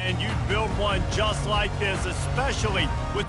And you'd build one just like this, especially with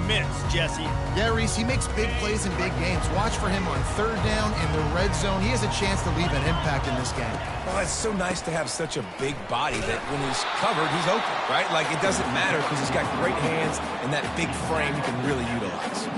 midst, Jesse. Yeah, Reese, he makes big plays in big games. Watch for him on third down in the red zone. He has a chance to leave an impact in this game. Well, it's so nice to have such a big body that when he's covered, he's open, right? Like, it doesn't matter because he's got great hands and that big frame he can really utilize.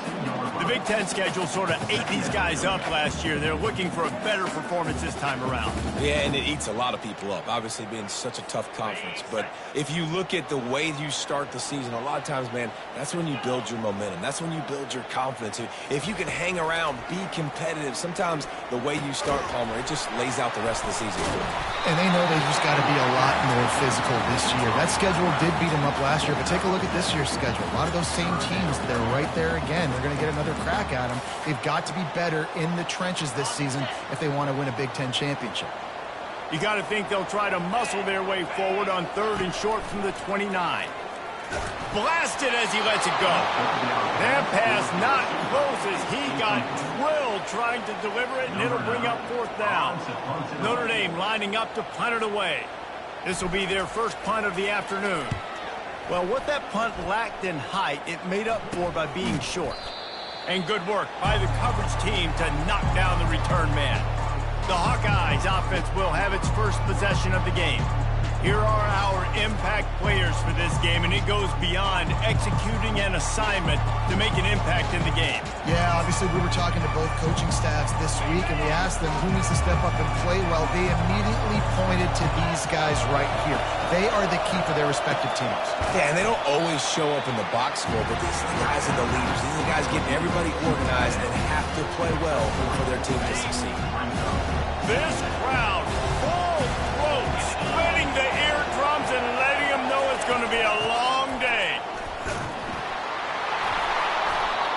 The Big Ten schedule sort of ate these guys up last year. They're looking for a better performance this time around. Yeah, and it eats a lot of people up, obviously being such a tough conference. But if you look at the way you start the season, a lot of times, man, that's when you build your momentum. That's when you build your confidence. If you can hang around, be competitive, sometimes the way you start, Palmer, it just lays out the rest of the season for them. And they know they just got to be a lot more physical this year. That schedule did beat them up last year, but take a look at this year's schedule. A lot of those same teams, they're right there again. They're going to get another crack at them. They've got to be better in the trenches this season if they want to win a Big Ten championship. You got to think they'll try to muscle their way forward on 3rd and short from the 29. Blasted as he lets it go. That pass not close as he got drilled trying to deliver it, and it'll bring up 4th down. Notre Dame lining up to punt it away. This will be their first punt of the afternoon. Well, what that punt lacked in height, it made up for by being short. And good work by the coverage team to knock down the return man. The Hawkeyes offense will have its first possession of the game. Here are our impact players for this game, and it goes beyond executing an assignment to make an impact in the game. Yeah, obviously we were talking to both coaching staffs this week, and we asked them who needs to step up and play well. They immediately pointed to these guys right here. They are the key for their respective teams. Yeah, and they don't always show up in the box score, but these are the guys are the leaders. These are the guys getting everybody organized and have to play well for their team to succeed. This crowd, full throat, splitting the eardrums and letting them know it's going to be a long day.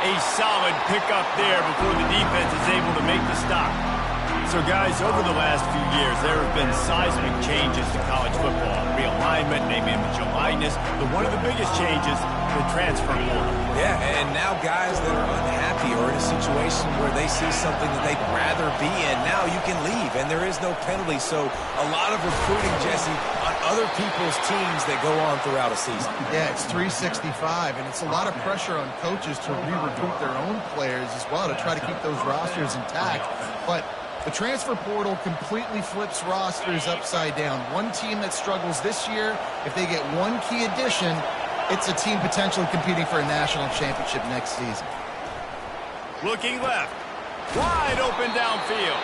A solid pickup there before the defense is able to make the stop. So, guys, over the last few years, there have been seismic changes to college football. Realignment, name, image, alignment. But one of the biggest changes, the transfer portal. Yeah, and now guys that are unhappy or in a situation where they see something that they'd rather be in, now you can leave, and there is no penalty. So a lot of recruiting, Jesse, on other people's teams that go on throughout a season. Yeah, it's 365, and it's a lot of pressure on coaches to re-recruit their own players as well to try to keep those rosters intact. But the transfer portal completely flips rosters upside down. One team that struggles this year, if they get one key addition, it's a team potentially competing for a national championship next season. Looking left. Wide open downfield.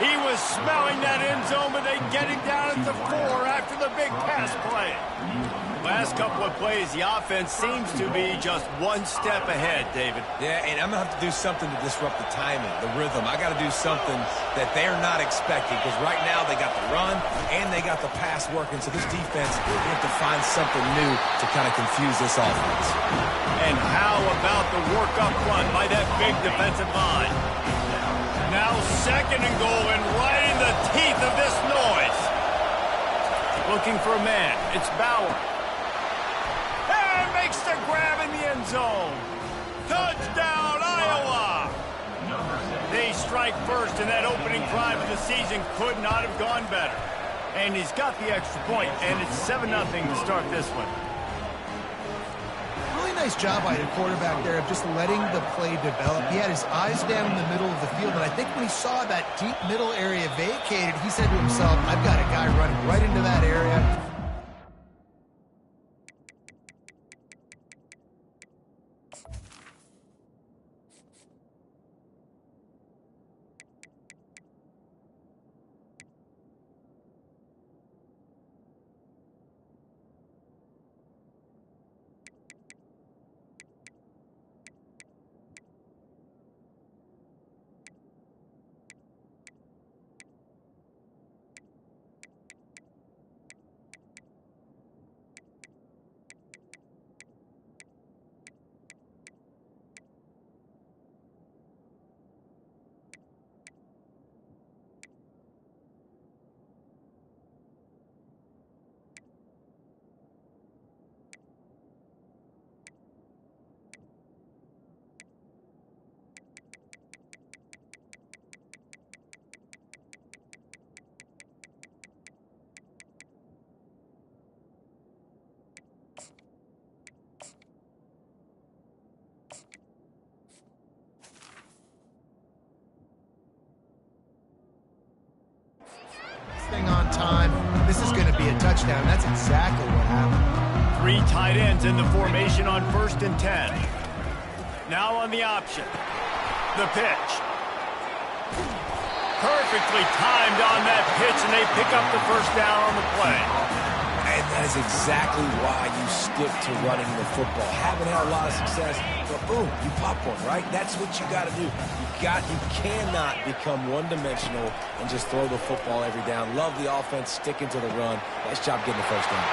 He was smelling that end zone, but they get him down at the 4 after the big pass play. Last couple of plays, the offense seems to be just one step ahead, David. Yeah, and I'm going to have to do something to disrupt the timing, the rhythm. I got to do something that they're not expecting because right now they got the run and they got the pass working. So this defense, they have to find something new to kind of confuse this offense. And how about the work up front by that big defensive line? Now 2nd and goal and right in the teeth of this noise. Looking for a man. It's Bauer. And makes the grab in the end zone. Touchdown, Iowa! They strike first, and that opening drive of the season could not have gone better. And he's got the extra point, and it's 7-0 to start this one. Really nice job by the quarterback there of just letting the play develop. He had his eyes down in the middle of the field, and I think when he saw that deep middle area vacated, he said to himself, I've got a guy running right into that area. everything on time. This is going to be a touchdown. That's exactly what happened. 3 tight ends in the formation on 1st and 10. Now on the option. The pitch. Perfectly timed on that pitch, and they pick up the first down on the play. And that is exactly why you stick to running the football. Haven't had a lot of success, but boom, you pop one, right? That's what you got to do. You cannot become one-dimensional and just throw the football every down. Love the offense, sticking to the run. Nice job getting the first down.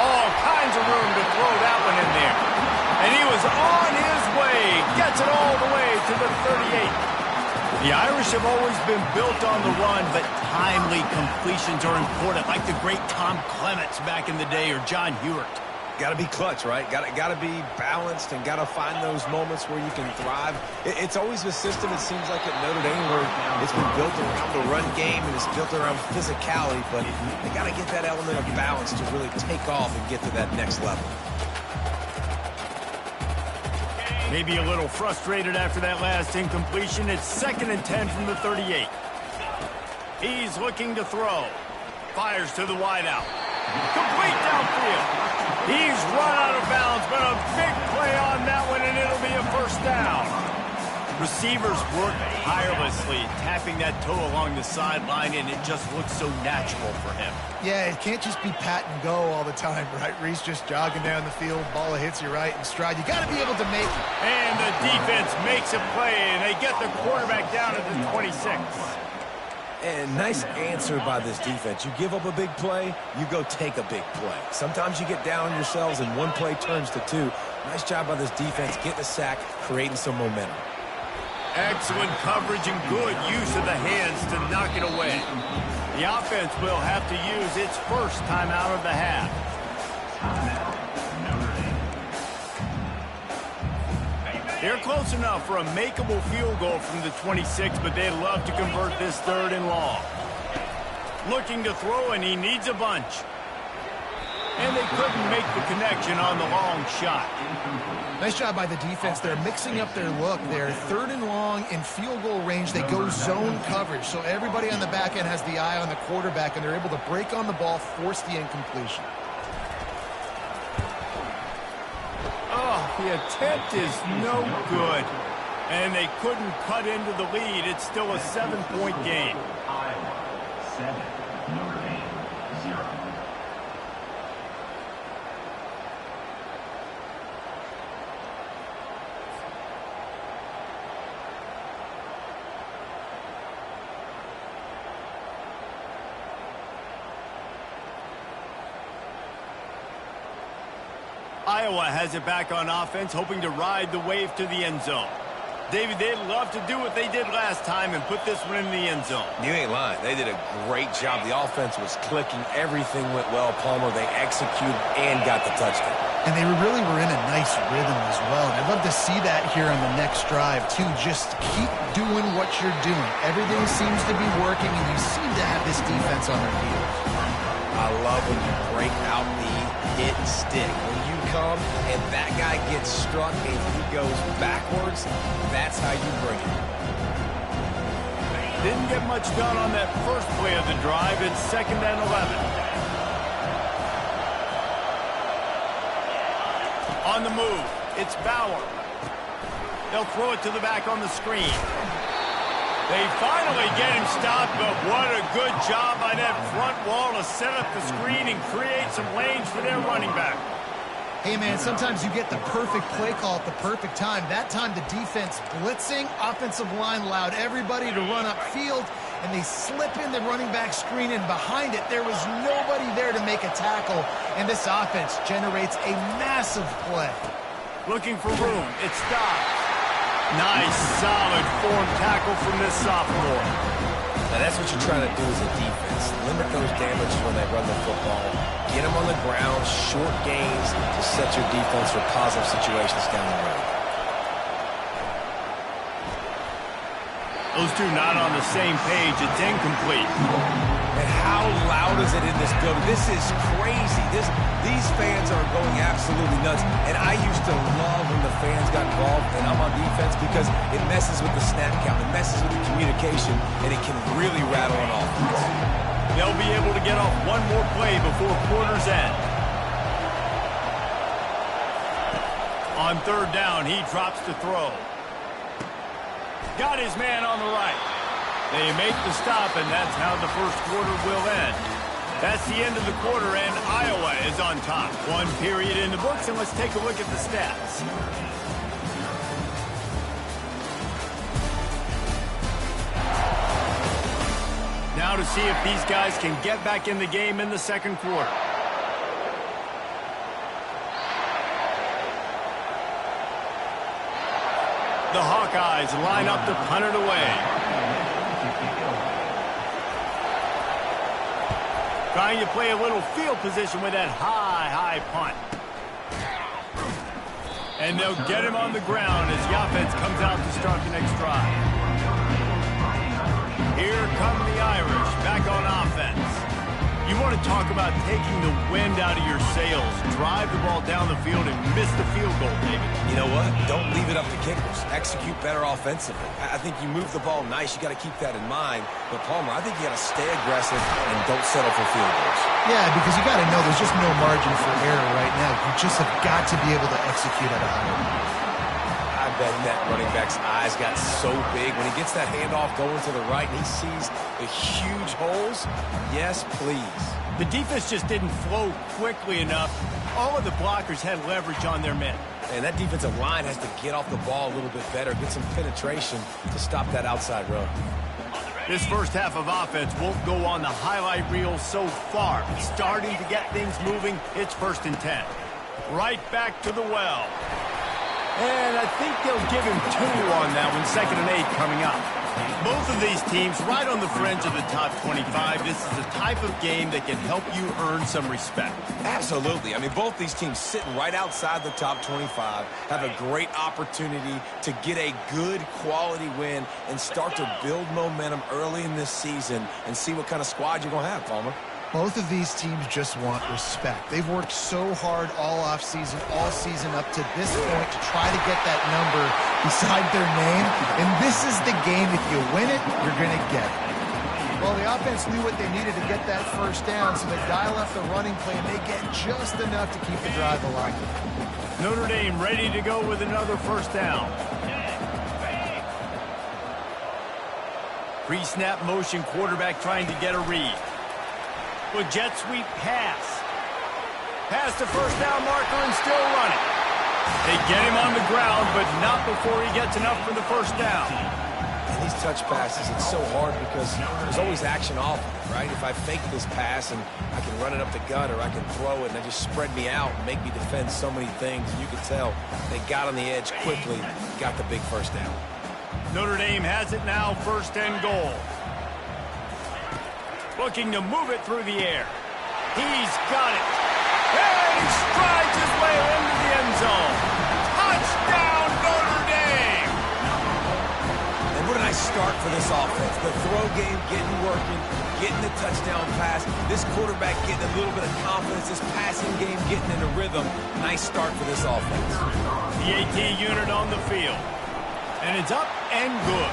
All kinds of room to throw that one in there. And he was on his way. Gets it all the way to the 38. The Irish have always been built on the run, but timely completions are important, like the great Tom Clements back in the day or John Hewart. Got to be clutch, right? Got to be balanced and got to find those moments where you can thrive. It's always a system, it seems like, at Notre Dame where it's been built around the run game and it's built around physicality, but they got to get that element of balance to really take off and get to that next level. Maybe a little frustrated after that last incompletion. It's 2nd and 10 from the 38. He's looking to throw. Fires to the wideout. Complete downfield. He's run out of bounds, but a big play on that one, and it'll be a first down. Receivers work tirelessly, tapping that toe along the sideline, and it just looks so natural for him. Yeah, it can't just be pat and go all the time, right? Reese just jogging down the field, ball hits you right in stride. You got to be able to make it. And the defense makes a play, and they get the quarterback down at the 26. And nice answer by this defense. You give up a big play, you go take a big play. Sometimes you get down on yourselves and one play turns to 2. Nice job by this defense getting a sack, creating some momentum. Excellent coverage and good use of the hands to knock it away. The offense will have to use its first timeout of the half. They're close enough for a makeable field goal from the 26, but they'd love to convert this 3rd and long. Looking to throw, and he needs a bunch. And they couldn't make the connection on the long shot. Nice job by the defense. They're mixing up their look. They're 3rd and long in field goal range. They go zone coverage, so everybody on the back end has the eye on the quarterback, and they're able to break on the ball, force the incompletion. Oh, the attempt is no good. And they couldn't cut into the lead. It's still a 7-point game. Iowa 7, Notre Dame 0. Iowa has it back on offense, hoping to ride the wave to the end zone. David, they'd love to do what they did last time and put this one in the end zone. You ain't lying. They did a great job. The offense was clicking. Everything went well. Palmer, they executed and got the touchdown. And they really were in a nice rhythm as well. And I'd love to see that here on the next drive, too. Just keep doing what you're doing. Everything seems to be working, and you seem to have this defense on their heels. I love when you break out the hit stick. When you come and that guy gets struck and he goes backwards, that's how you bring it. Didn't get much done on that first play of the drive. It's 2nd and 11. On the move, it's Bauer. They'll throw it to the back on the screen. They finally get him stopped, but what a good job by that front wall to set up the screen and create some lanes for their running back. Hey, man, sometimes you get the perfect play call at the perfect time. That time the defense blitzing, offensive line allowed everybody to run upfield, and they slip in the running back screen, and behind it there was nobody there to make a tackle, and this offense generates a massive play. Looking for room. It stops. Nice, solid form tackle from this sophomore. Now that's what you're trying to do as a defense. Limit those damages when they run the football. Get them on the ground, short gains to set your defense for positive situations down the road. Those two not on the same page. It's incomplete. And how loud is it in this building? This is crazy. These fans are going absolutely nuts. And I used to love when the fans got involved, and I'm on defense, because it messes with the snap count. It messes with the communication, and it can really rattle an offense. They'll be able to get off one more play before quarter's end. On third down, he drops to throw. Got his man on the right. They make the stop, and that's how the first quarter will end. That's the end of the quarter, and Iowa is on top. One period in the books, and let's take a look at the stats. Now to see if these guys can get back in the game in the second quarter. The Hawkeyes line up to punt it away. Trying to play a little field position with that high punt. And they'll get him on the ground as the offense comes out to start the next drive. Here come the Irish back on offense. You want to talk about taking the wind out of your sails. Drive the ball down the field and miss the field goal, David. You know what? Don't leave it up to kickers. Execute better offensively. I think you move the ball nice. You got to keep that in mind. But, Palmer, I think you got to stay aggressive and don't settle for field goals. Yeah, because you got to know there's just no margin for error right now. You just have got to be able to execute at a high level. I bet that running back's eyes got so big when he gets that handoff going to the right and he sees the huge holes. Yes, please. The defense just didn't flow quickly enough. All of the blockers had leverage on their men. And that defensive line has to get off the ball a little bit better, get some penetration to stop that outside run. This first half of offense won't go on the highlight reel so far. Starting to get things moving, it's 1st and 10. Right back to the well. And I think they'll give him 2 on that one, 2nd and 8 coming up. Both of these teams right on the fringe of the top 25. This is the type of game that can help you earn some respect. Absolutely. I mean, both these teams sitting right outside the top 25 have a great opportunity to get a good quality win and start to build momentum early in this season and see what kind of squad you're going to have, Palmer. Both of these teams just want respect. They've worked so hard all offseason, all season up to this point to try to get that number beside their name. And this is the game. If you win it, you're going to get it. Well, the offense knew what they needed to get that first down, so they dial up the running play, and they get just enough to keep the drive alive. Notre Dame ready to go with another first down. Pre-snap motion, quarterback trying to get a read. With jet sweep pass. Past the first down marker and still running. They get him on the ground, but not before he gets enough for the first down. And these touch passes, it's so hard because there's always action off of it, right? If I fake this pass and I can run it up the gut or I can throw it and they just spread me out and make me defend so many things, and you can tell they got on the edge quickly, got the big first down. Notre Dame has it now, 1st and goal. Looking to move it through the air. He's got it. And he strides his way into the end zone. Touchdown, Notre Dame! And what a nice start for this offense. The throw game getting working, getting the touchdown pass. This quarterback getting a little bit of confidence. This passing game getting into rhythm. Nice start for this offense. The AT unit on the field. And it's up and good.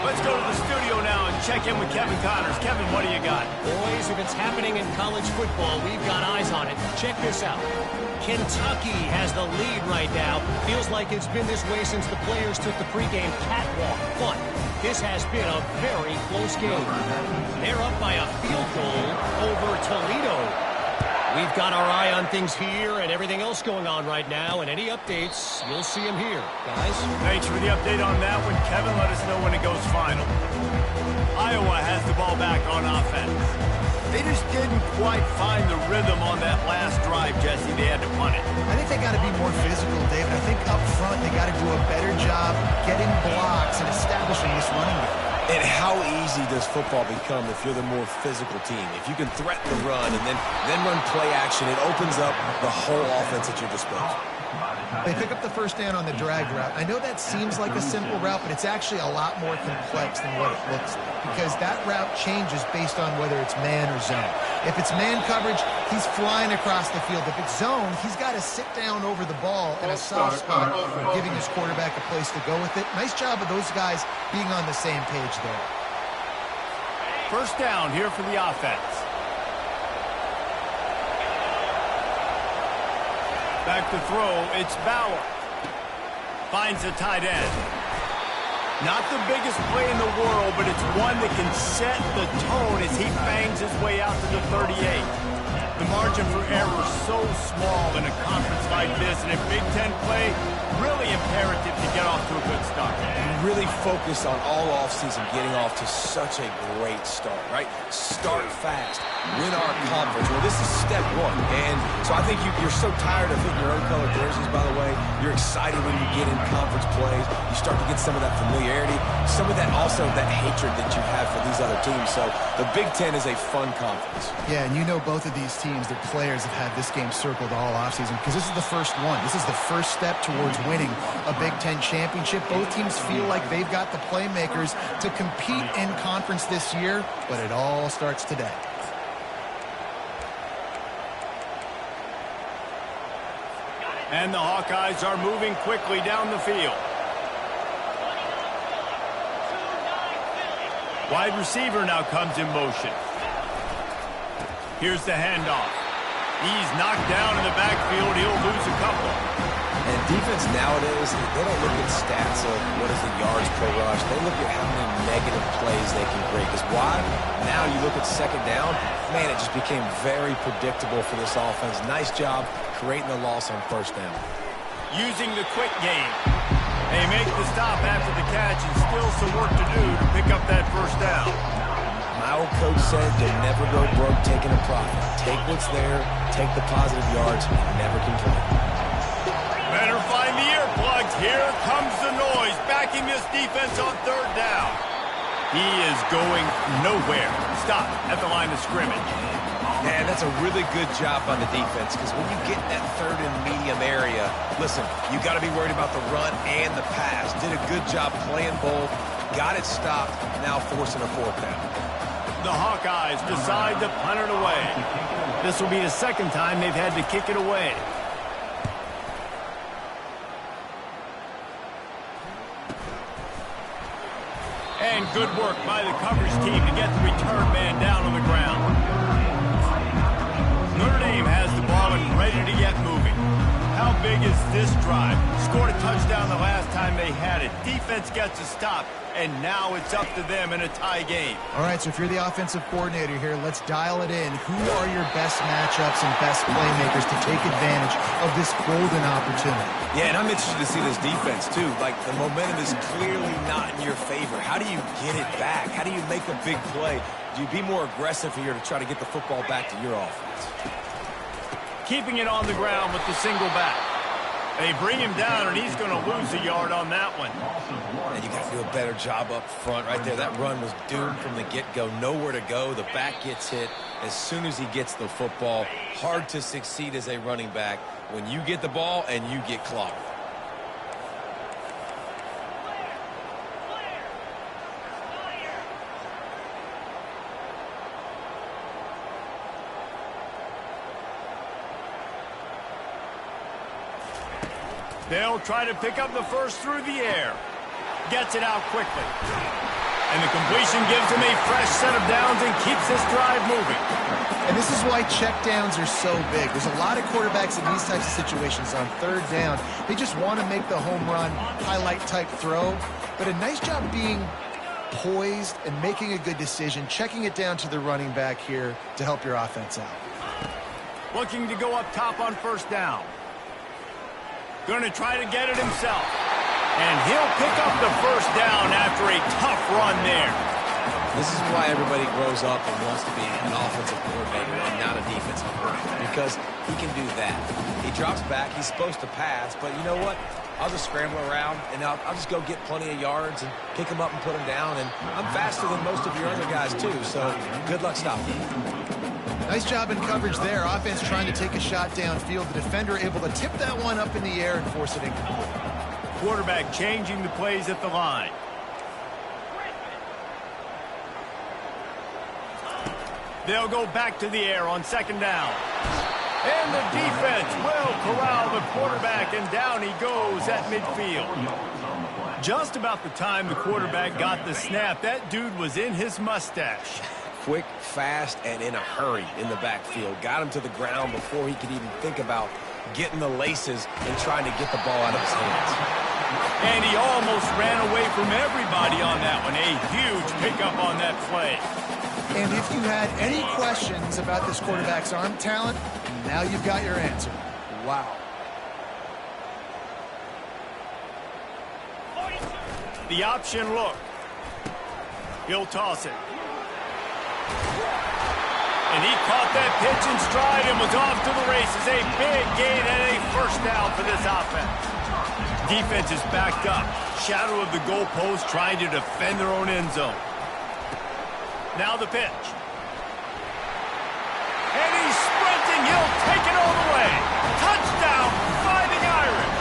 Let's go to the studio now and check in with Kevin Connors. Kevin, what do you got? Boys, if it's happening in college football, we've got eyes on it. Check this out. Kentucky has the lead right now. Feels like it's been this way since the players took the pregame catwalk. But this has been a very close game. They're up by a field goal over Toledo. We've got our eye on things here and everything else going on right now, and any updates, you'll see them here, guys. Thanks for the update on that one, Kevin. Let us know when it goes final. Iowa has the ball back on offense. They just didn't quite find the rhythm on that last drive, Jesse. They had to punt it. I think they got to be more physical, David. I think up front they got to do a better job getting blocks and establishing this running game. And how easy does football become if you're the more physical team? If you can threaten the run and then run play action, it opens up the whole offense at your disposal. They pick up the first down on the drag route. I know that seems like a simple route, but it's actually a lot more complex than what it looks like because that route changes based on whether it's man or zone. If it's man coverage, he's flying across the field. If it's zone, he's got to sit down over the ball in a soft spot, giving his quarterback a place to go with it. Nice job of those guys being on the same page there. First down here for the offense. Back to throw, it's Bauer. Finds the tight end. Not the biggest play in the world, but it's one that can set the tone as he bangs his way out to the 38. The margin for error is so small in a conference like this, and in Big Ten play, really imperative to get off to a good start. Really focused on all offseason getting off to such a great start, right? Start fast, win our conference. Well, this is step one, and so I think you're so tired of hitting your own color jerseys, by the way. You're excited when you get in conference plays. You start to get some of that familiarity, some of that also that hatred that you have for these other teams. So the Big Ten is a fun conference. Yeah, and you know both of these teams, their players have had this game circled all offseason because this is the first one. This is the first step towards winning a Big Ten championship. Both teams feel like they've got the playmakers to compete in conference this year, but it all starts today. And the Hawkeyes are moving quickly down the field. Wide receiver now comes in motion. Here's the handoff. He's knocked down in the backfield. He'll lose a couple. And defense nowadays, they don't look at stats of what is the yards per rush. They look at how many negative plays they can create. Because why? Now you look at second down, man, it just became very predictable for this offense. Nice job creating the loss on first down. Using the quick game. They make the stop after the catch and still some work to do to pick up that first down. My old coach said you'll never go broke taking a profit. Take what's there, take the positive yards, and never complain. Better find the earplugs. Here comes the noise, backing this defense on third down. He is going nowhere. Stop at the line of scrimmage. Man, that's a really good job by the defense because when you get in that third and medium area, listen, you got to be worried about the run and the pass. Did a good job playing both, got it stopped, now forcing a fourth down. The Hawkeyes decide to punt it away. This will be the second time they've had to kick it away. And good work by the coverage team to get the return man down on the ground. Notre Dame has the ball and ready to get moving. How big is this drive? Scored a touchdown the last time they had it. Defense gets a stop, and now it's up to them in a tie game. All right, so if you're the offensive coordinator here, let's dial it in. Who are your best matchups and best playmakers to take advantage of this golden opportunity? Yeah, and I'm interested to see this defense, too. Like, the momentum is clearly not in your favor. How do you get it back? How do you make a big play? Do you be more aggressive here to try to get the football back to your offense? Keeping it on the ground with the single back. They bring him down, and he's going to lose a yard on that one. And you got to do a better job up front right there. That run was doomed from the get-go. Nowhere to go. The back gets hit as soon as he gets the football. Hard to succeed as a running back when you get the ball and you get clocked. They'll try to pick up the first through the air. Gets it out quickly. And the completion gives him a fresh set of downs and keeps this drive moving. And this is why checkdowns are so big. There's a lot of quarterbacks in these types of situations on third down. They just want to make the home run, highlight-type throw. But a nice job being poised and making a good decision, checking it down to the running back here to help your offense out. Looking to go up top on first down. Going to try to get it himself. And he'll pick up the first down after a tough run there. This is why everybody grows up and wants to be an offensive coordinator and not a defensive coordinator, because he can do that. He drops back. He's supposed to pass, but you know what? I'll just scramble around, and I'll just go get plenty of yards and pick him up and put him down. And I'm faster than most of your other guys, too, so good luck stopping him. Nice job in coverage there. Offense trying to take a shot downfield. The defender able to tip that one up in the air and force it incomplete. Quarterback changing the plays at the line. They'll go back to the air on second down. And the defense will corral the quarterback, and down he goes at midfield. Just about the time the quarterback got the snap, that dude was in his mustache. quick, fast, and in a hurry in the backfield. Got him to the ground before he could even think about getting the laces and trying to get the ball out of his hands. And he almost ran away from everybody on that one. A huge pickup on that play. And if you had any questions about this quarterback's arm talent, now you've got your answer. Wow. The option look. He'll toss it. And he caught that pitch in stride and was off to the races. A big gain and a first down for this offense. Defense is backed up. Shadow of the goalpost trying to defend their own end zone. Now the pitch. And he's sprinting. He'll take it all the way. Touchdown, Fighting Irish.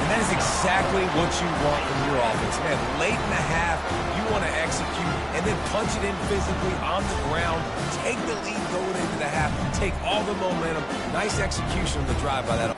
And that is exactly what you want from your offense. Man, late in the half, you want to execute and then punch it in physically on the ground. Take the lead going into the half. Take all the momentum. Nice execution on the drive by that.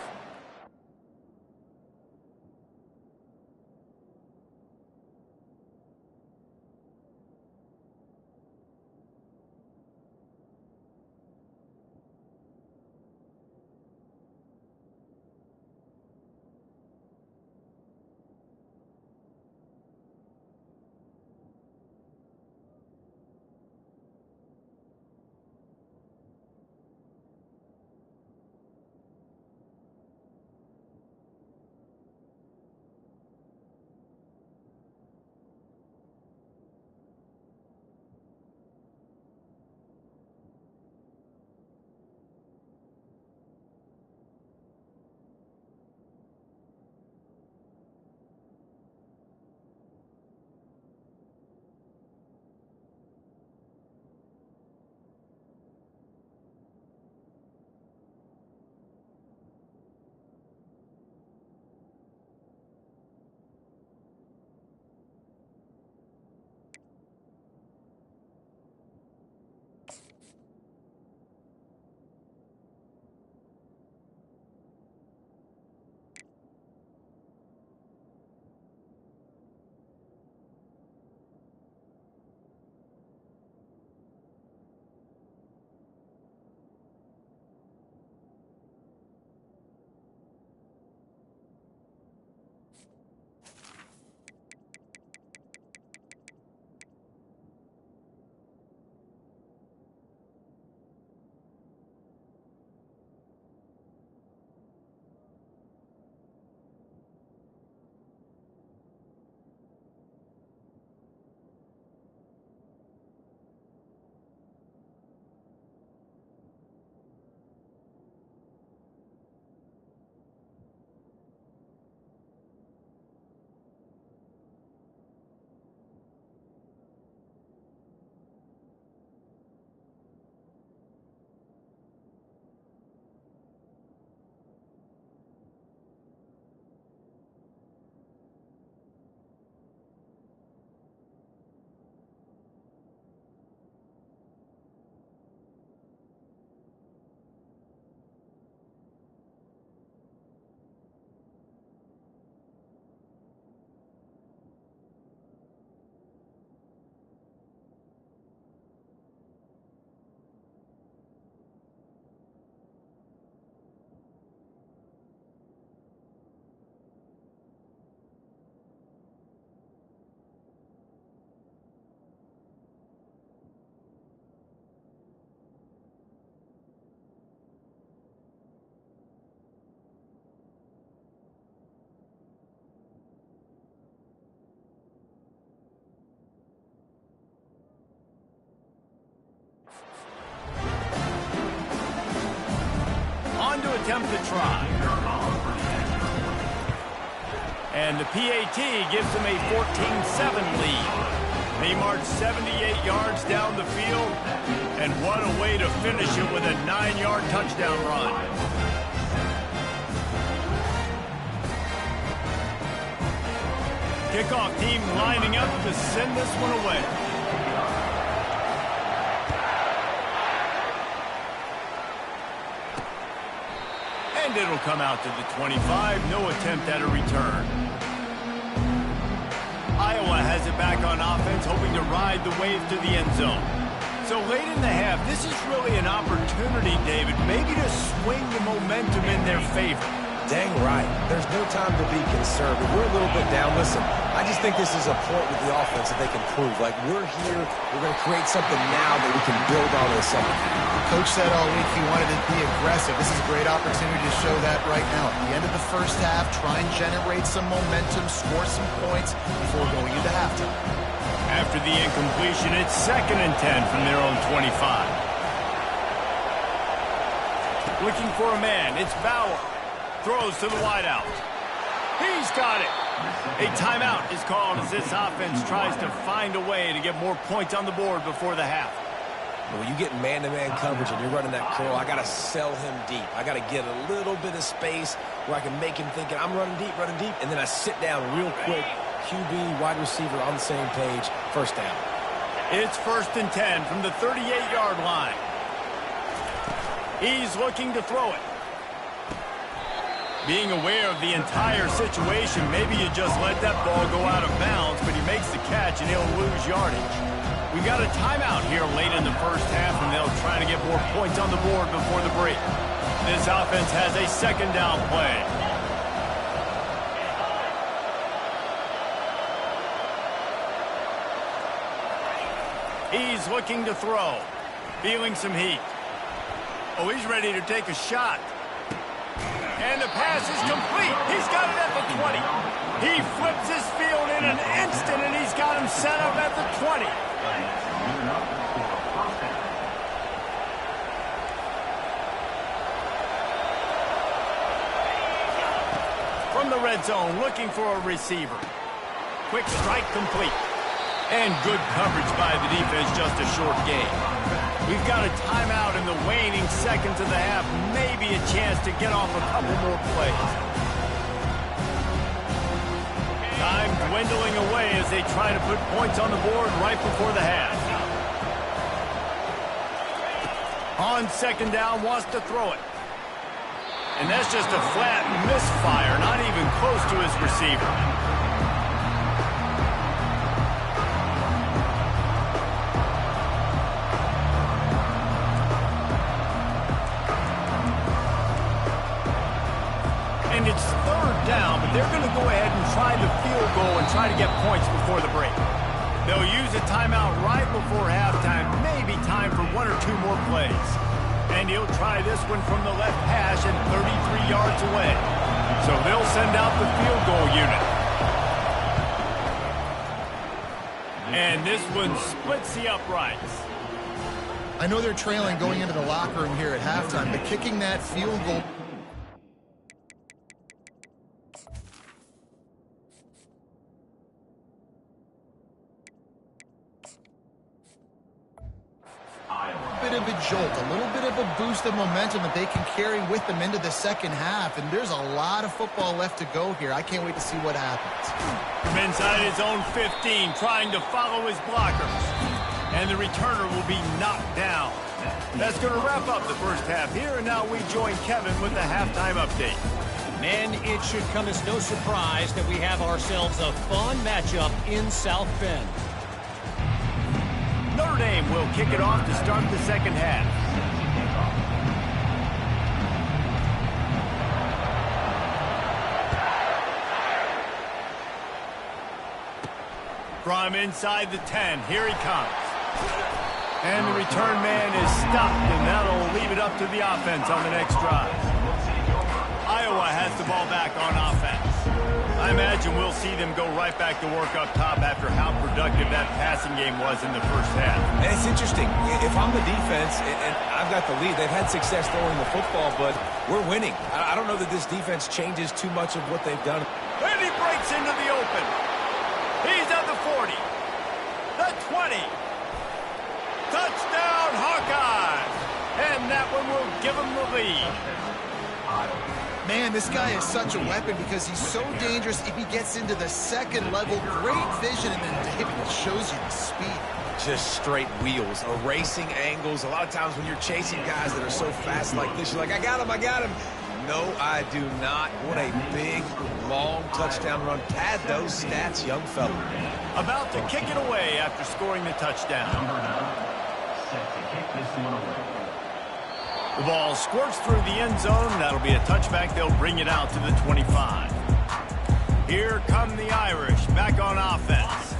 Attempt to try. And the PAT gives them a 14-7 lead. They march 78 yards down the field, and what a way to finish it with a 9-yard touchdown run. Kickoff team lining up to send this one away. And it'll come out to the 25. No attempt at a return. Iowa Iowa has it back on offense, hoping to ride the wave to the end zone. So late in the half, this is really an opportunity, David, maybe to swing the momentum in their favor. Dang right. There's no time to be concerned. If we're a little bit down, listen, I just think this is a point with the offense that they can prove. Like, we're here, we're going to create something now that we can build on in the second half. Coach said all week he wanted to be aggressive. This is a great opportunity to show that right now. At the end of the first half, try and generate some momentum, score some points before going into halftime. After the incompletion, it's 2nd and 10 from their own 25. Looking for a man, it's Bauer. Throws to the wideout. He's got it. A timeout is called as this offense tries to find a way to get more points on the board before the half. When you get man-to-man coverage and you're running that curl, I got to sell him deep. I got to get a little bit of space where I can make him think I'm running deep, and then I sit down real quick. QB, wide receiver on the same page. First down. It's 1st and 10 from the 38-yard line. He's looking to throw it. Being aware of the entire situation, maybe you just let that ball go out of bounds, but he makes the catch and he'll lose yardage. We got a timeout here late in the first half, and they'll try to get more points on the board before the break. This offense has a 2nd down play. He's looking to throw. Feeling some heat. Oh, he's ready to take a shot. And the pass is complete. He's got it at the 20. He flips his field in an instant, and he's got him set up at the 20. From the red zone, looking for a receiver. Quick strike complete. And good coverage by the defense, just a short gain. We've got a timeout in the waning seconds of the half. Maybe a chance to get off a couple more plays. Time dwindling away as they try to put points on the board right before the half. On 2nd down, wants to throw it. And that's just a flat misfire, not even close to his receiver. It's 3rd down, but they're going to go ahead and try the field goal and try to get points before the break. They'll use a timeout right before halftime, maybe time for 1 or 2 more plays. And he'll try this one from the left hash and 33 yards away. So they'll send out the field goal unit. And this one splits the uprights. I know they're trailing going into the locker room here at halftime, but kicking that field goal... bit of a jolt, a little bit of a boost of momentum that they can carry with them into the second half, and there's a lot of football left to go here. I can't wait to see what happens. From inside his own 15, trying to follow his blockers, and the returner will be knocked down. That's going to wrap up the first half here, and now we join Kevin with the halftime update. Man, it should come as no surprise that we have ourselves a fun matchup in South Bend. Notre Dame will kick it off to start the second half. From inside the 10, here he comes. And the return man is stopped, and that'll leave it up to the offense on the next drive. Iowa has the ball back on offense. I imagine we'll see them go right back to work up top after how productive that passing game was in the first half. And it's interesting. If I'm the defense and I've got the lead, they've had success throwing the football, but we're winning. I don't know that this defense changes too much of what they've done. And he breaks into the open. He's at the 40. The 20. Touchdown, Hawkeyes. And that one will give him the lead. Man, this guy is such a weapon because he's so dangerous if he gets into the second level. Great vision, and then David shows you the speed. Just straight wheels, erasing angles. A lot of times when you're chasing guys that are so fast like this, you're like, I got him, I got him. No, I do not. What a big, long touchdown run. Pad those stats, young fella. About to kick it away after scoring the touchdown. Number 9, set to kick this one away. The ball squirts through the end zone. That'll be a touchback. They'll bring it out to the 25. Here come the Irish back on offense.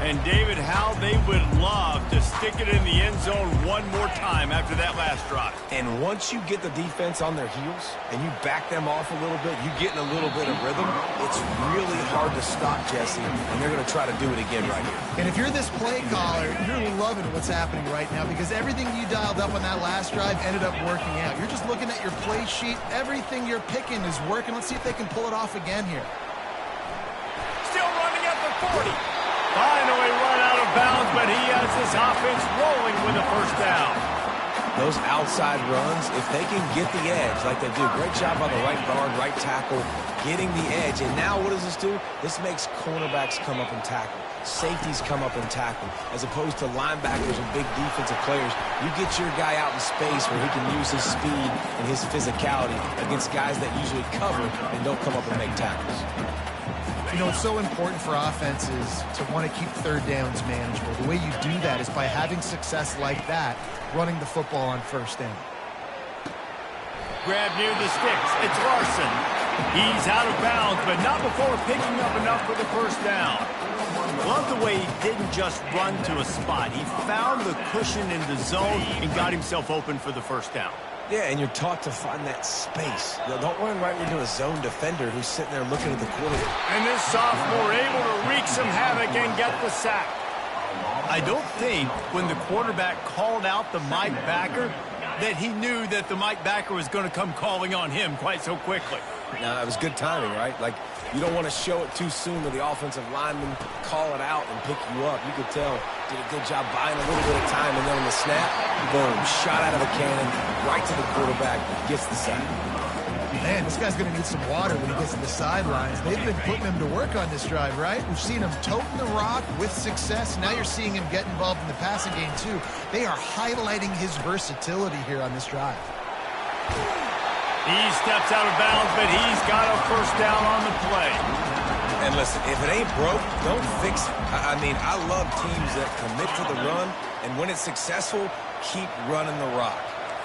And David, how they would love to stick it in the end zone one more time after that last drive. And once you get the defense on their heels and you back them off a little bit, you get in a little bit of rhythm, it's really hard to stop, Jesse, and they're going to try to do it again right here. And if you're this play caller, you're loving what's happening right now because everything you dialed up on that last drive ended up working out. You're just looking at your play sheet. Everything you're picking is working. Let's see if they can pull it off again here. Still running at the 40. Finally run out of bounds, but he has this offense rolling with a first down. Those outside runs, if they can get the edge like they do, great job on the right guard, right tackle, getting the edge. And now what does this do? This makes cornerbacks come up and tackle. Safeties come up and tackle. As opposed to linebackers and big defensive players, you get your guy out in space where he can use his speed and his physicality against guys that usually cover and don't come up and make tackles. You know, it's so important for offenses to want to keep third downs manageable. The way you do that is by having success like that, running the football on first down. Grab near the sticks. It's Larson. He's out of bounds, but not before picking up enough for the first down. Love the way he didn't just run to a spot. He found the cushion in the zone and got himself open for the first down. Yeah, and you're taught to find that space. Don't run right into a zone defender who's sitting there looking at the quarterback. And this sophomore able to wreak some havoc and get the sack. I don't think when the quarterback called out the Mike backer that he knew that the Mike backer was going to come calling on him quite so quickly. Now, it was good timing, right? Like, you don't want to show it too soon to the offensive lineman, call it out, and pick you up. You could tell, did a good job buying a little bit of time, and then on the snap, boom, shot out of a cannon, right to the quarterback, gets the sack. Man, this guy's going to need some water when he gets to the sidelines. They've been putting him to work on this drive, right? We've seen him toting the rock with success. Now you're seeing him get involved in the passing game, too. They are highlighting his versatility here on this drive. He steps out of bounds, but he's got a first down on the play. And listen, if it ain't broke, don't fix it. I mean, I love teams that commit to the run, and when it's successful, keep running the rock.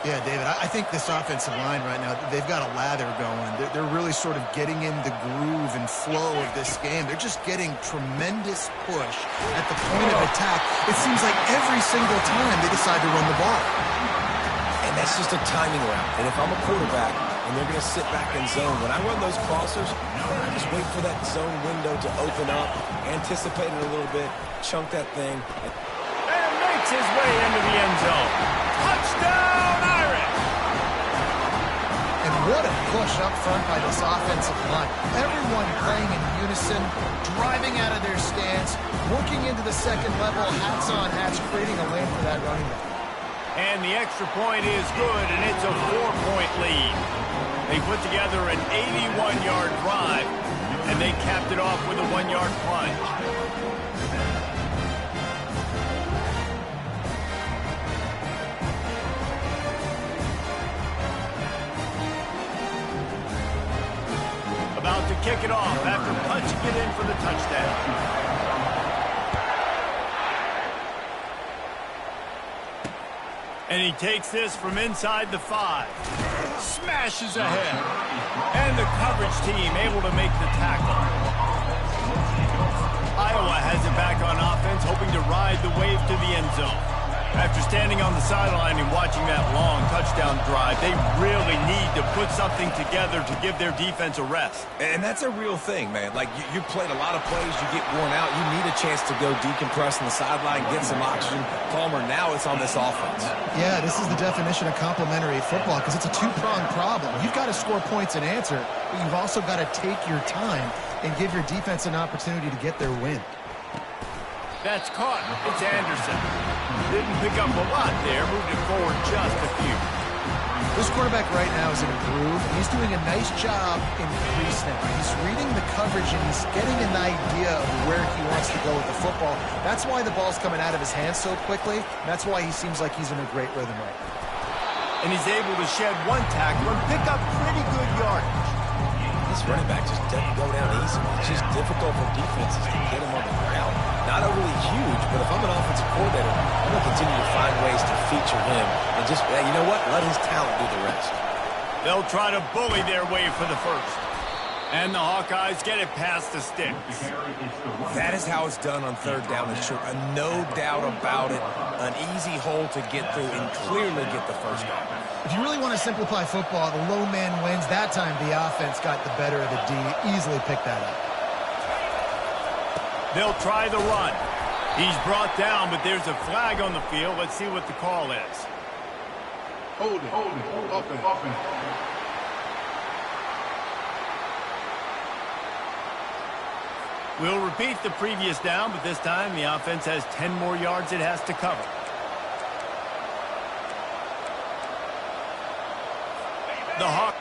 Yeah, David, I think this offensive line right now, they've got a lather going. They're really sort of getting in the groove and flow of this game. They're just getting tremendous push at the point of attack. It seems like every single time they decide to run the ball. And that's just a timing route. And if I'm a quarterback and they're going to sit back in zone, when I run those crossers, I just wait for that zone window to open up, anticipate it a little bit, chunk that thing. And makes his way into the end zone. Touchdown, Irish! And what a push up front by this offensive line. Everyone playing in unison, driving out of their stance, working into the second level, hats on hats, creating a lane for that running back. And the extra point is good, and it's a 4-point lead. They put together an 81-yard drive, and they capped it off with a 1-yard plunge. About to kick it off after punching it in for the touchdown. And he takes this from inside the 5. Smashes ahead. And the coverage team able to make the tackle. Iowa has it back on offense, hoping to ride the wave to the end zone. After standing on the sideline and watching that long touchdown drive, they really need to put something together to give their defense a rest. And that's a real thing, man. Like, you played a lot of plays, you get worn out, you need a chance to go decompress on the sideline, get some oxygen. Palmer, now it's on this offense. Yeah, this is the definition of complementary football because it's a two-pronged problem. You've got to score points and answer, but you've also got to take your time and give your defense an opportunity to get their win. That's caught. It's Anderson. Didn't pick up a lot there. Moved it forward just a few. This quarterback right now is in a groove. He's doing a nice job in pre-snap. He's reading the coverage, and he's getting an idea of where he wants to go with the football. That's why the ball's coming out of his hands so quickly. That's why he seems like he's in a great rhythm right now. And he's able to shed one tackle and pick up pretty good yardage. This running back just doesn't go down easy. It's just difficult for defenses to get him on the ground. Not overly huge, but if I'm an offensive coordinator, I'm going to continue to find ways to feature him and just, you know what, let his talent do the rest. They'll try to bully their way for the first. And the Hawkeyes get it past the sticks. That is how it's done on third down and short. No doubt about it. An easy hole to get through and clearly get the first down. If you really want to simplify football, the low man wins. That time the offense got the better of the D. Easily picked that up. They'll try the run. He's brought down, but there's a flag on the field. Let's see what the call is. Hold it. Offense. We'll repeat the previous down, but this time the offense has 10 more yards it has to cover. The Hawks.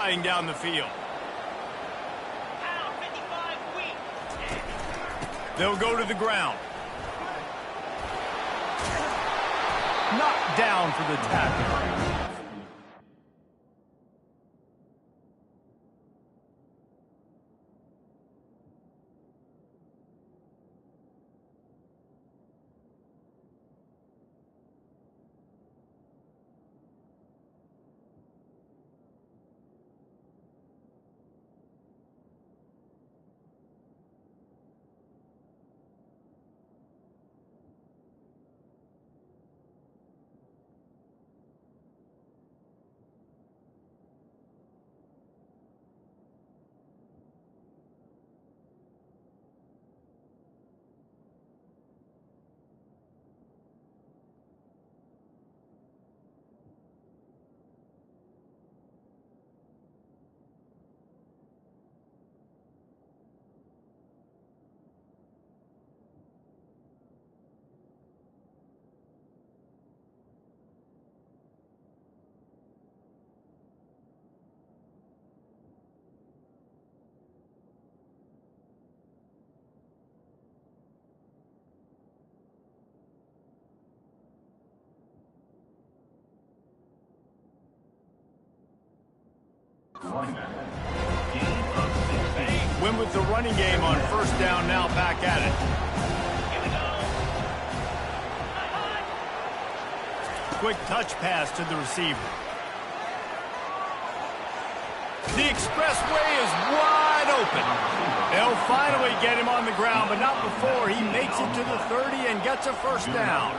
sliding down the field. They'll go to the ground. Knocked down for the tackle. Win with the running game on first down, now back at it. Quick touch pass to the receiver. The expressway is wide open. They'll finally get him on the ground, but not before he makes it to the 30 and gets a first down.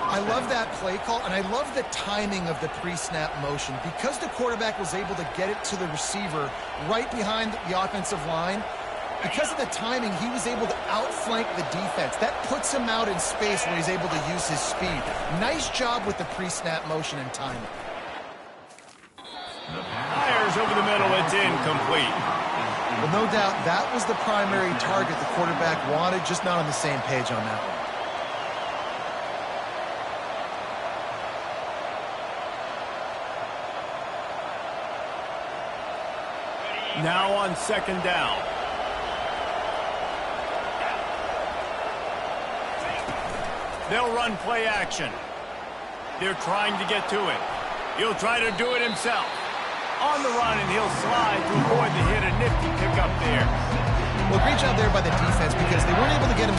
I love that play call, and I love the timing of the pre-snap motion. Because the quarterback was able to get it to the receiver right behind the offensive line, because of the timing, he was able to outflank the defense. That puts him out in space where he's able to use his speed. Nice job with the pre-snap motion and timing. Fires over the middle, it's incomplete. Well, no doubt that was the primary target the quarterback wanted, just not on the same page on that one. Now on second down. They'll run play action. They're trying to get to it. He'll try to do it himself. On the run, and he'll slide to avoid the hit. A nifty pickup there. Well, great job there by the defense because they weren't able to get him.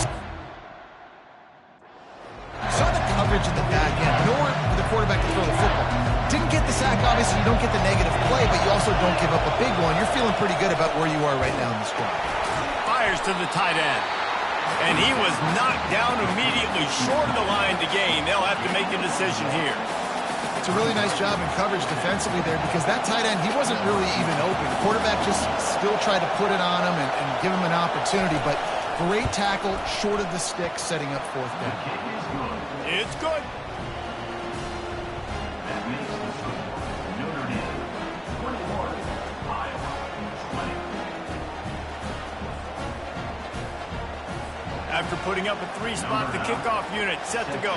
Saw the coverage in the back end. Nowhere for the quarterback to throw the football. Didn't get the sack, obviously. You don't get the negative play, but you also don't give up a big one. You're feeling pretty good about where you are right now in this drive. Fires to the tight end. And he was knocked down immediately short of the line to gain. They'll have to make a decision here. It's a really nice job in coverage defensively there because that tight end, he wasn't really even open. The quarterback just still tried to put it on him and give him an opportunity, but great tackle, short of the stick, setting up fourth down. It's good. After putting up a three-spot, the kickoff unit set to go.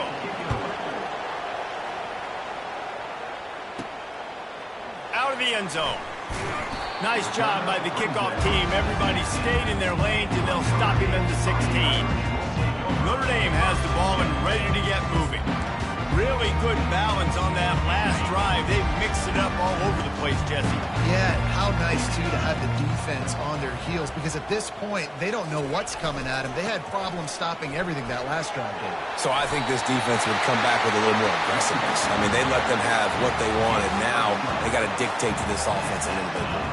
Out of the end zone. Nice job by the kickoff team. Everybody stayed in their lanes, and they'll stop him at the 16. Notre Dame has the ball and ready to get moving. Really good balance on that last drive. They've mixed it up all over the place, Jesse. Yeah, and how nice, too, to have the defense on their heels because at this point, they don't know what's coming at them. They had problems stopping everything that last drive did. So I think this defense would come back with a little more aggressiveness. I mean, they let them have what they wanted. Now they got to dictate to this offense a little bit more.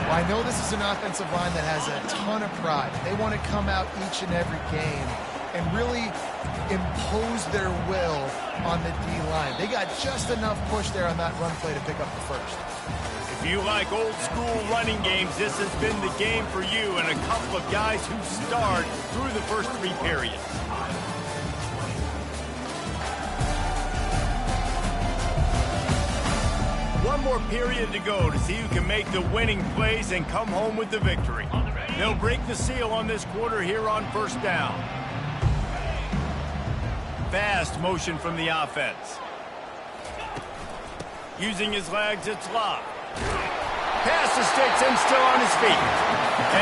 Well, I know this is an offensive line that has a ton of pride. They want to come out each and every game and really impose their will on the D-line. They got just enough push there on that run play to pick up the first. If you like old-school running games, this has been the game for you and a couple of guys who starred through the first three periods. One more period to go to see who can make the winning plays and come home with the victory. They'll break the seal on this quarter here on first down. Fast motion from the offense. Using his legs, it's locked. past the sticks and still on his feet.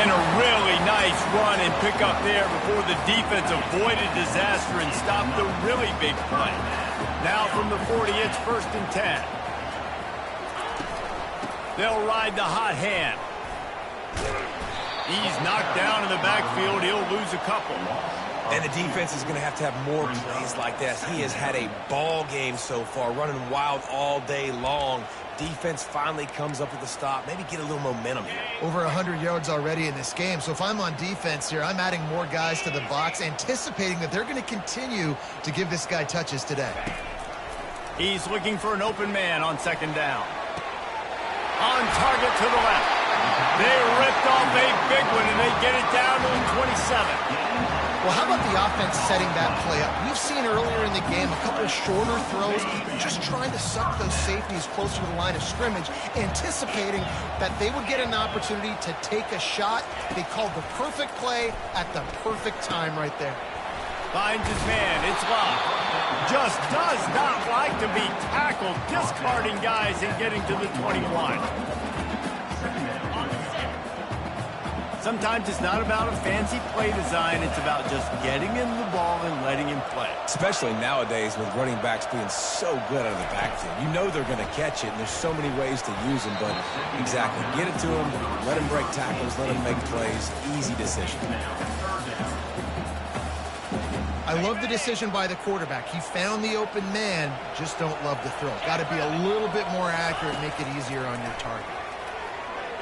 And a really nice run and pick up there before the defense avoided disaster and stopped the really big play. Now from the 40, it's 1st and 10. They'll ride the hot hand. He's knocked down in the backfield. He'll lose a couple. And the defense is going to have more plays like this. He has had a ball game so far, running wild all day long. Defense finally comes up with a stop. Maybe get a little momentum here. Over 100 yards already in this game. So if I'm on defense here, I'm adding more guys to the box, anticipating that they're going to continue to give this guy touches today. He's looking for an open man on 2nd down. On target to the left. They ripped off a big one, and they get it down to the 27. Well, how about the offense setting that play up? We've seen earlier in the game a couple of shorter throws, just trying to suck those safeties closer to the line of scrimmage, anticipating that they would get an opportunity to take a shot. They called the perfect play at the perfect time right there. Finds his man. It's Love. Just does not like to be tackled, discarding guys and getting to the 21. Sometimes it's not about a fancy play design. It's about just getting him the ball and letting him play. Especially nowadays with running backs being so good out of the backfield. You know they're going to catch it, and there's so many ways to use them. But exactly, get it to him, let him break tackles, let him make plays. Easy decision. I love the decision by the quarterback. He found the open man, just don't love the throw. Got to be a little bit more accurate, make it easier on your target.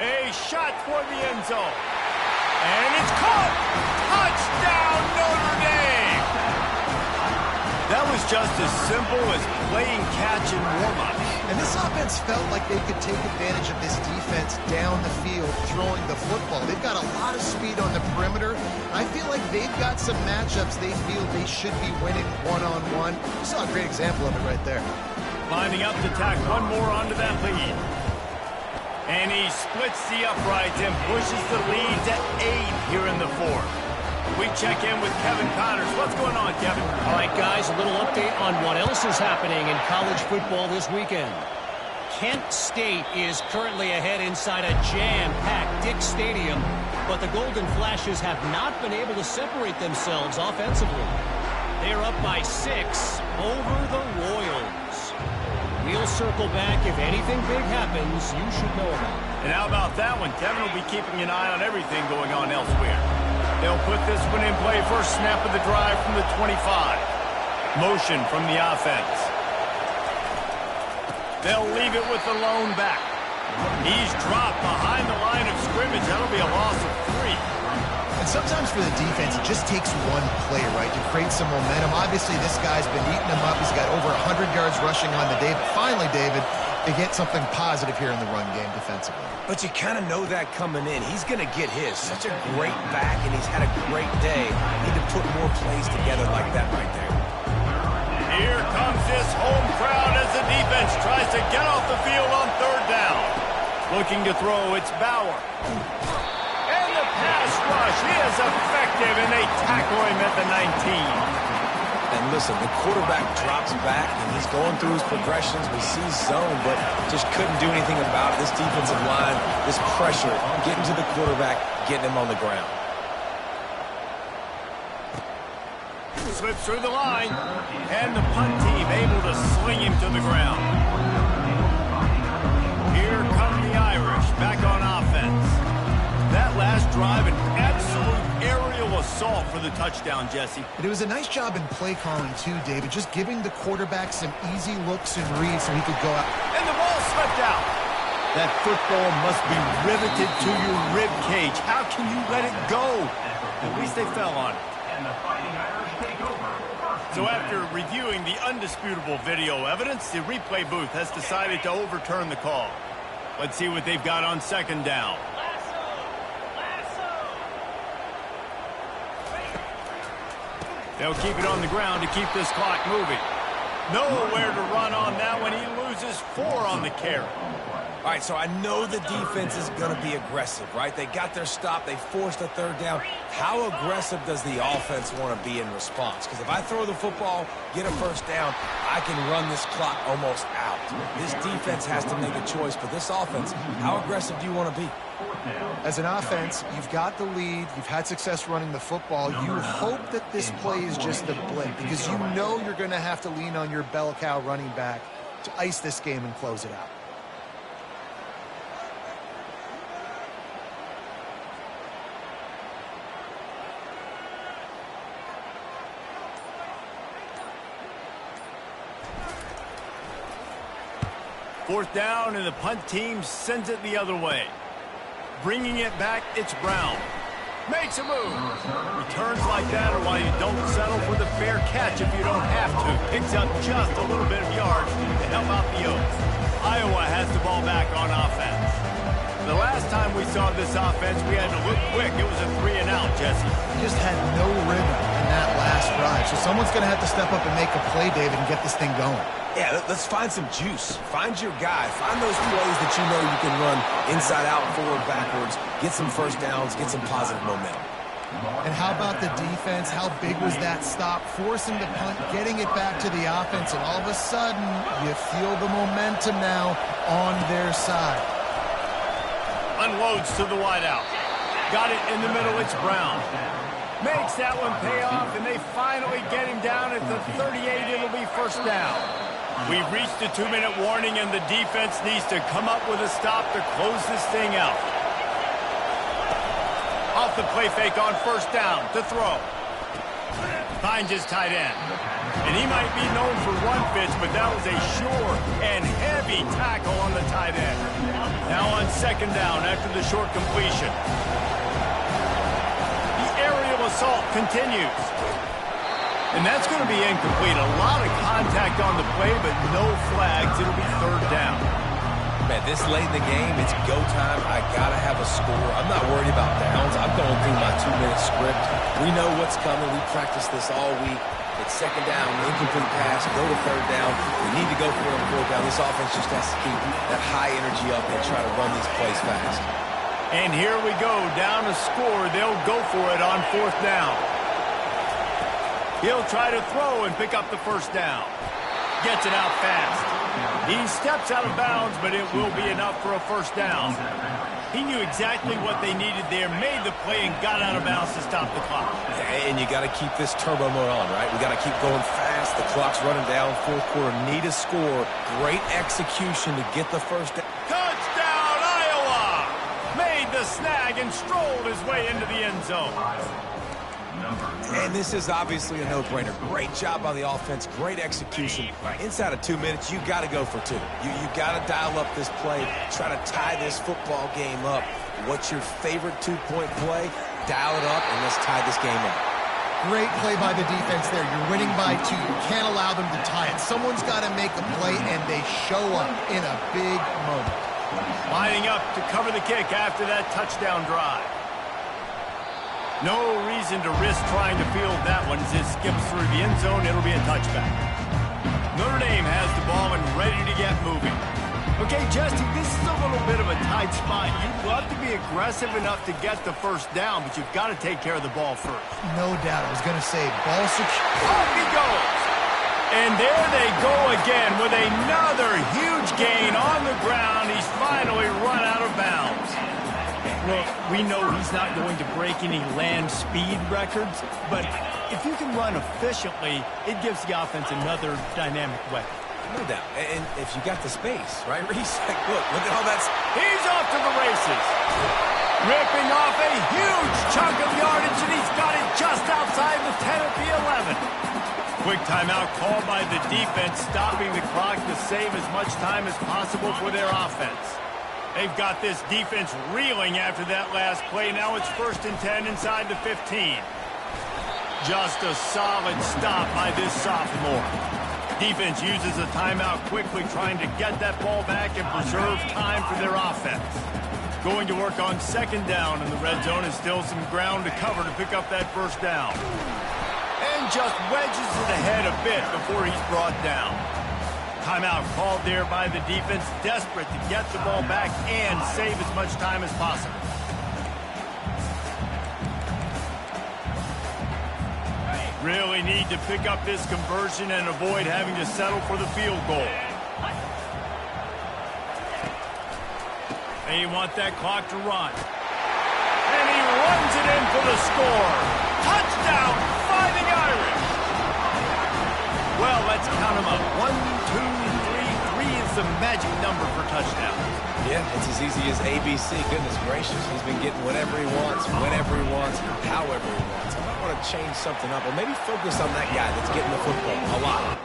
A shot toward the end zone. And it's caught! Touchdown, Notre Dame! That was just as simple as playing catch and warm-up. And this offense felt like they could take advantage of this defense down the field, throwing the football. They've got a lot of speed on the perimeter. I feel like they've got some matchups they feel they should be winning one-on-one. You saw a great example of it right there. Lining up to tack one more onto that lead. And he splits the uprights and pushes the lead to 8 here in the 4th. We check in with Kevin Connors. What's going on, Kevin? All right, guys, a little update on what else is happening in college football this weekend. Kent State is currently ahead inside a jam-packed Dick Stadium, but the Golden Flashes have not been able to separate themselves offensively. They're up by 6 over the Royals. We'll circle back. If anything big happens, you should know about it. And how about that one? Kevin will be keeping an eye on everything going on elsewhere. They'll put this one in play. First snap of the drive from the 25. Motion from the offense. They'll leave it with the lone back. He's dropped behind the line of scrimmage. That'll be a loss of 3. And sometimes for the defense, it just takes one play, right, to create some momentum. Obviously, this guy's been eating him up. He's got over 100 yards rushing on the day. But finally, David, they get something positive here in the run game defensively. But you kind of know that coming in. He's going to get his. Such a great back, and he's had a great day. Need to put more plays together like that right there. Here comes this home crowd as the defense tries to get off the field on 3rd down. Looking to throw, it's Bauer. And the pass rush is effective, and they tackle him at the 19. And listen, the quarterback drops back, and he's going through his progressions. We see zone, but just couldn't do anything about it. This defensive line, this pressure, getting to the quarterback, getting him on the ground. Slips through the line, and the punt team able to sling him to the ground. Here come the Irish back on offense. That last drive, an absolute aerial assault for the touchdown, Jesse. But it was a nice job in play calling, too, David, just giving the quarterback some easy looks and reads so he could go out. And the ball slipped out. That football must be riveted to your rib cage. How can you let it go? At least they fell on it. So after reviewing the undisputable video evidence, the replay booth has decided to overturn the call. Let's see what they've got on 2nd down. They'll keep it on the ground to keep this clock moving. Nowhere to run on that one. He loses uses 4 on the carry. All right, so I know the defense is going to be aggressive, right? They got their stop. They forced a third down. How aggressive does the offense want to be in response? Because if I throw the football, get a first down, I can run this clock almost out. This defense has to make a choice. But this offense, how aggressive do you want to be? As an offense, you've got the lead. You've had success running the football. You hope that this play is just a blip because you know you're going to have to lean on your bell cow running back to ice this game and close it out. Fourth down, and the punt team sends it the other way. Bringing it back, it's Brown. Makes a move. Returns like that are why you don't settle for the fair catch if you don't have to. Picks up just a little bit of yards to help out the Oaks. Iowa has the ball back on offense. The last time we saw this offense, we had to look quick. It was a 3-and-out, Jesse. Just had no rhythm in that last drive. So someone's going to have to step up and make a play, David, and get this thing going. Yeah, let's find some juice. Find your guy. Find those plays that you know you can run inside out, forward, backwards, get some first downs, get some positive momentum. And how about the defense? How big was that stop? Forcing the punt, getting it back to the offense, and all of a sudden, you feel the momentum now on their side. Unloads to the wideout. Got it in the middle, it's Brown. Makes that one pay off, and they finally get him down at the 38. It'll be first down. We've reached the 2-minute warning, and the defense needs to come up with a stop to close this thing out. Off the play fake on first down to throw. Finds his tight end. And he might be known for one pitch, but that was a sure and heavy tackle on the tight end. Now on second down after the short completion. The aerial assault continues. And that's going to be incomplete. A lot of contact on the play, but no flags. It'll be third down. Man, this late in the game, it's go time. I got to have a score. I'm not worried about downs. I'm going through my 2-minute script. We know what's coming. We practiced this all week. It's second down, incomplete pass, go to third down. We need to go for it on fourth down. This offense just has to keep that high energy up and try to run these plays fast. And here we go, down to score. They'll go for it on fourth down. He'll try to throw and pick up the first down. Gets it out fast. He steps out of bounds, but it will be enough for a first down. He knew exactly what they needed there, made the play, and got out of bounds to stop the clock. And you got to keep this turbo mode on, right? We got to keep going fast. The clock's running down. Fourth quarter, need a score. Great execution to get the first down. Touchdown, Iowa! Made the snag and strolled his way into the end zone. And this is obviously a no-brainer. Great job by the offense. Great execution. Inside of 2 minutes, you got to go for 2. You got to dial up this play. Try to tie this football game up. What's your favorite 2-point play? Dial it up, and let's tie this game up. Great play by the defense there. You're winning by 2. You can't allow them to tie it. Someone's got to make a play, and they show up in a big moment. Lining up to cover the kick after that touchdown drive. No reason to risk trying to field that one as it skips through the end zone. It'll be a touchback. Notre Dame has the ball and ready to get moving. Okay, Jesse, this is a little bit of a tight spot. You'd love to be aggressive enough to get the first down, but you've got to take care of the ball first. No doubt. I was going to say, ball secure. Off he goes. And there they go again with another huge gain on the ground. He's finally run out of bounds. Look, we know he's not going to break any land speed records, but if you can run efficiently, it gives the offense another dynamic weapon. No doubt. And if you got the space, right, Reese? Look at all that. He's off to the races. Ripping off a huge chunk of yardage, and he's got it just outside the 10 at the 11. Quick timeout called by the defense, stopping the clock to save as much time as possible for their offense. They've got this defense reeling after that last play. Now it's 1st and 10 inside the 15. Just a solid stop by this sophomore. Defense uses a timeout quickly, trying to get that ball back and preserve time for their offense. Going to work on second down in the red zone, and still some ground to cover to pick up that first down. And just wedges it ahead a bit before he's brought down. Timeout called there by the defense, desperate to get the ball back and save as much time as possible. Really need to pick up this conversion and avoid having to settle for the field goal. They want that clock to run. And he runs it in for the score. Touchdown, Fighting Irish. Well, let's count them up. 1, 2, 3. 3 is the magic number for touchdowns. Yeah, it's as easy as ABC. Goodness gracious. He's been getting whatever he wants, whenever he wants, however he wants. I might want to change something up, or maybe focus on that guy that's getting the football a lot.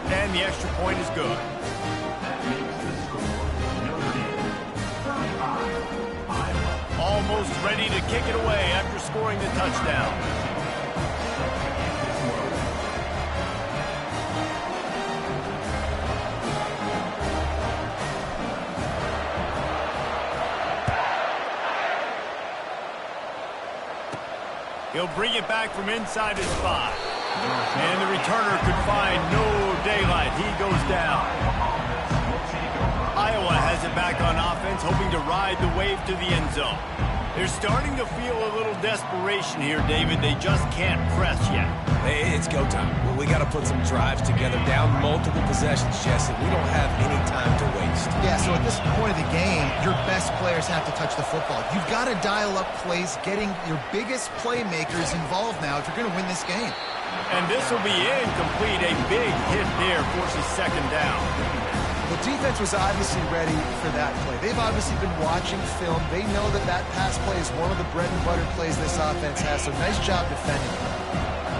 And the extra point is good. Almost ready to kick it away after scoring the touchdown. He'll bring it back from inside his 5. And the returner could find no daylight. He goes down. Iowa has it back on offense, hoping to ride the wave to the end zone. They're starting to feel a little desperation here, David. They just can't press yet. Hey, it's go time. Well, we got to put some drives together, down multiple possessions, Jesse. We don't have any time to waste. Yeah, so at this point of the game, your best players have to touch the football. You've got to dial up plays, getting your biggest playmakers involved now if you're going to win this game. And this will be incomplete. A big hit there forces second down. The defense was obviously ready for that play. They've obviously been watching film. They know that that pass play is one of the bread and butter plays this offense has, so nice job defending.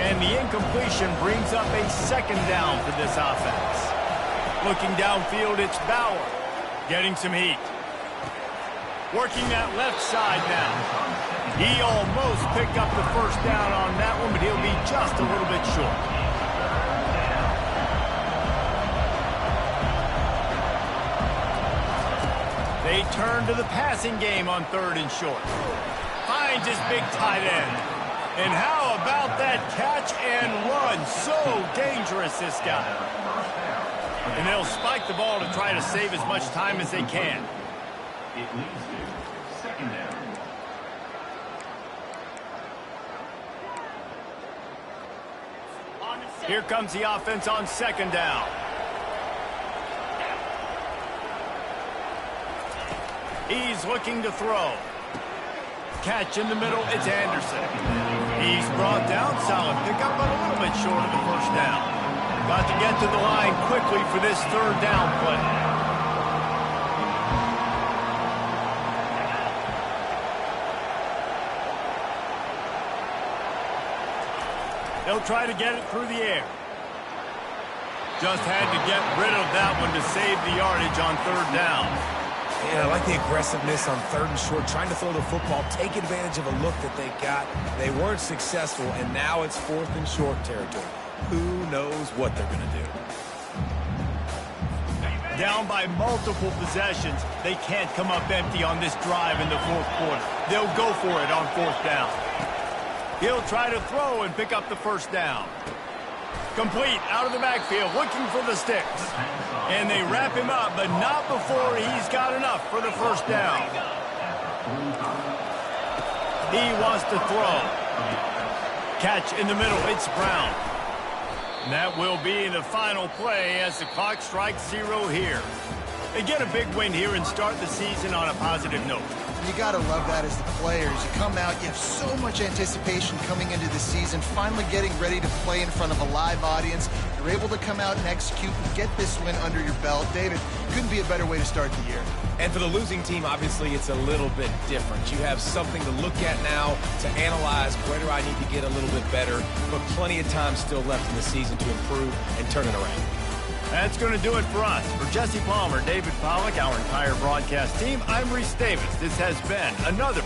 And the incompletion brings up a second down for this offense. Looking downfield, it's Bauer getting some heat. Working that left side now. He almost picked up the first down on that one, but he'll be just a little bit short. They turn to the passing game on 3rd and short. Finds his big tight end. And how about that catch and run? So dangerous, this guy. And they'll spike the ball to try to save as much time as they can. It leads to second down. Here comes the offense on second down. He's looking to throw. Catch in the middle, it's Anderson. He's brought down, solid pickup, but a little bit short of the first down. Got to get to the line quickly for this 3rd down play. They'll try to get it through the air. Just had to get rid of that one to save the yardage on 3rd down. Yeah, I like the aggressiveness on 3rd and short, trying to throw the football, take advantage of a look that they got. They weren't successful, and now it's 4th and short territory. Who knows what they're going to do? Down by multiple possessions, they can't come up empty on this drive in the 4th quarter. They'll go for it on 4th down. He'll try to throw and pick up the first down. Complete out of the backfield, looking for the sticks. And they wrap him up, but not before he's got enough for the first down. He wants to throw. Catch in the middle. It's Brown. And that will be the final play as the clock strikes 0 here. They get a big win here and start the season on a positive note. You got to love that as the players. You come out, you have so much anticipation coming into the season, finally getting ready to play in front of a live audience. You're able to come out and execute and get this win under your belt. David, couldn't be a better way to start the year. And for the losing team, obviously, it's a little bit different. You have something to look at now to analyze where do I need to get a little bit better, but plenty of time still left in the season to improve and turn it around. That's going to do it for us. For Jesse Palmer, David Pollack, our entire broadcast team, I'm Reese Davis. This has been another